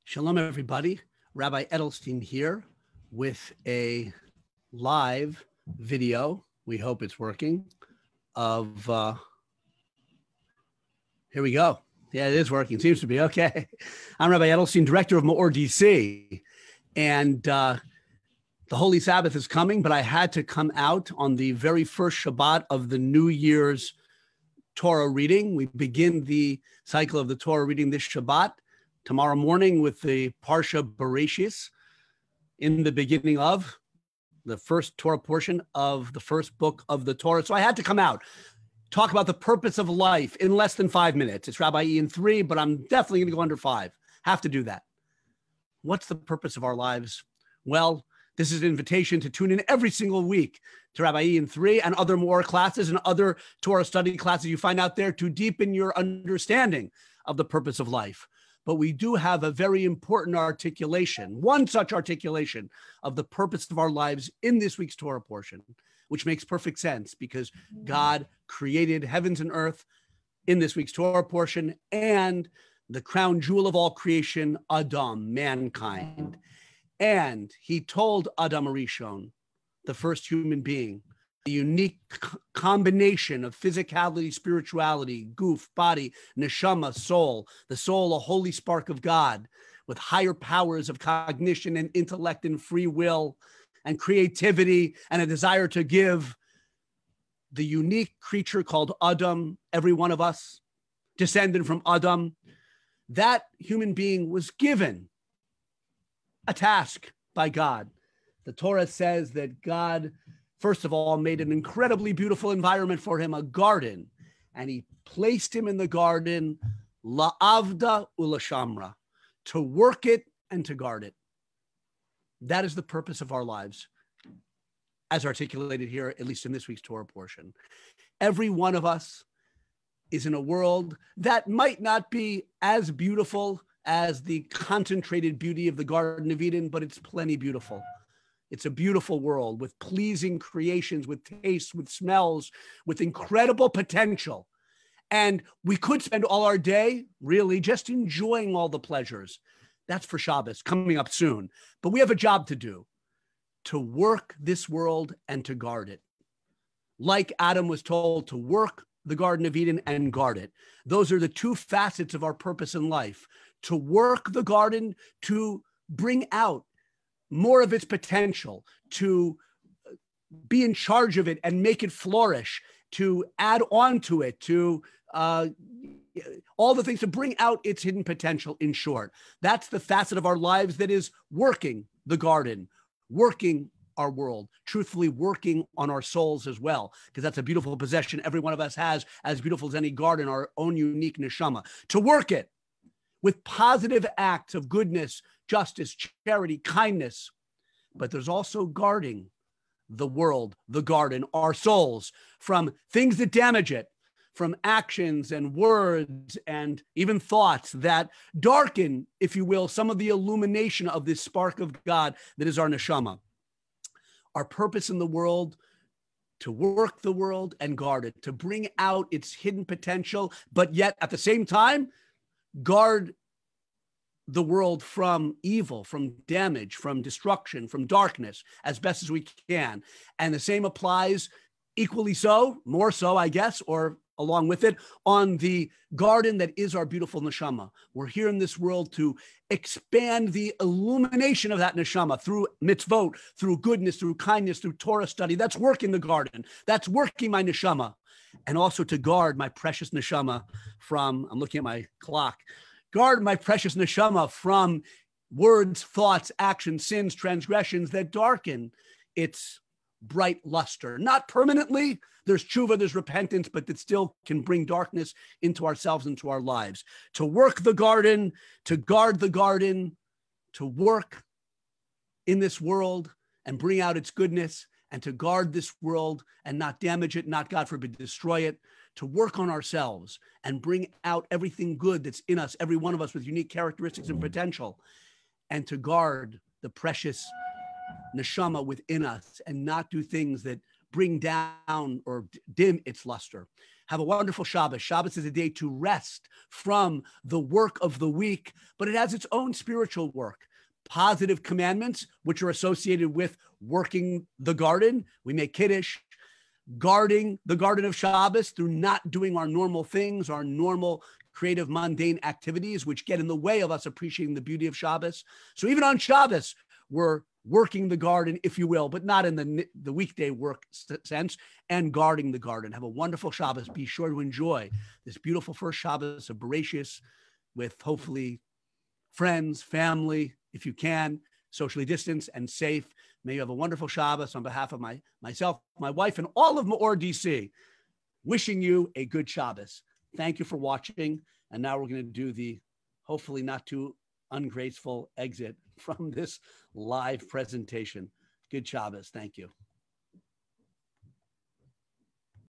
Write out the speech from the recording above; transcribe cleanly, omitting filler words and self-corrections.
Shalom, everybody. Rabbi Edelstein here with a live video. We hope it's working. Of here we go. Yeah, it is working. Seems to be okay. I'm Rabbi Edelstein, director of MEOR DC, and the Holy Sabbath is coming. But I had to come out on the very first Shabbat of the New Year's Torah reading. We begin the cycle of the Torah reading this Shabbat tomorrow morning with the Parsha Bereishis, in the beginning of the first Torah portion of the first book of the Torah. So I had to come out, talk about the purpose of life in less than 5 minutes. It's Rabbi E in 3, but I'm definitely going to go under 5. Have to do that. What's the purpose of our lives? Well, this is an invitation to tune in every single week to Rabbi E in 3 and other MEOR classes and other Torah study classes you find out there to deepen your understanding of the purpose of life. But we do have a very important articulation, one such articulation of the purpose of our lives in this week's Torah portion, which makes perfect sense because God created heavens and earth in this week's Torah portion, and the crown jewel of all creation, Adam, mankind. And he told Adam Arishon, the first human being, the unique combination of physicality, spirituality, goof, body, neshama, soul, the soul, a holy spark of God with higher powers of cognition and intellect and free will and creativity and a desire to give. The unique creature called Adam, every one of us, descended from Adam, that human being was given a task by God. The Torah says that God, first of all, made an incredibly beautiful environment for him, a garden, and he placed him in the garden, la'avda u'lashamra, to work it and to guard it. That is the purpose of our lives, as articulated here, at least in this week's Torah portion. Every one of us is in a world that might not be as beautiful as the concentrated beauty of the Garden of Eden, but it's plenty beautiful. It's a beautiful world with pleasing creations, with tastes, with smells, with incredible potential. And we could spend all our day really just enjoying all the pleasures. That's for Shabbos, coming up soon. But we have a job to do, to work this world and to guard it. Like Adam was told to work the Garden of Eden and guard it. Those are the two facets of our purpose in life, to work the garden, to bring out more of its potential, to be in charge of it and make it flourish, to add on to it, to all the things to bring out its hidden potential, in short. That's the facet of our lives that is working the garden, working our world, truthfully working on our souls as well, because that's a beautiful possession every one of us has, as beautiful as any garden, our own unique neshama. To work it with positive acts of goodness, justice, charity, kindness. But there's also guarding the world, the garden, our souls, from things that damage it, from actions and words and even thoughts that darken, if you will, some of the illumination of this spark of God that is our neshama. Our purpose in the world, to work the world and guard it, to bring out its hidden potential, but yet at the same time, guard the world from evil, from damage, from destruction, from darkness, as best as we can. And the same applies equally so, more so, I guess, or along with it, on the garden that is our beautiful neshama. We're here in this world to expand the illumination of that neshama through mitzvot, through goodness, through kindness, through Torah study. That's working the garden. That's working my neshama. And also to guard my precious neshama from, I'm looking at my clock, guard my precious neshama from words, thoughts, actions, sins, transgressions that darken its bright luster. Not permanently. There's tshuva, there's repentance, but that still can bring darkness into ourselves, into our lives. To work the garden, to guard the garden, to work in this world and bring out its goodness, and to guard this world and not damage it, not, God forbid, destroy it, to work on ourselves and bring out everything good that's in us, every one of us with unique characteristics and potential, and to guard the precious neshama within us and not do things that bring down or dim its luster. Have a wonderful Shabbos. Shabbos is a day to rest from the work of the week, but it has its own spiritual work. Positive commandments, which are associated with working the garden. We make Kiddush, guarding the garden of Shabbos through not doing our normal things, our normal creative, mundane activities, which get in the way of us appreciating the beauty of Shabbos. So even on Shabbos, we're working the garden, if you will, but not in the weekday work sense, and guarding the garden. Have a wonderful Shabbos. Be sure to enjoy this beautiful first Shabbos of Bereishis with hopefully friends, family, if you can, socially distanced and safe. May you have a wonderful Shabbos on behalf of myself, my wife, and all of MEOR DC. Wishing you a good Shabbos. Thank you for watching. And now we're going to do the hopefully not too ungraceful exit from this live presentation. Good Shabbos. Thank you.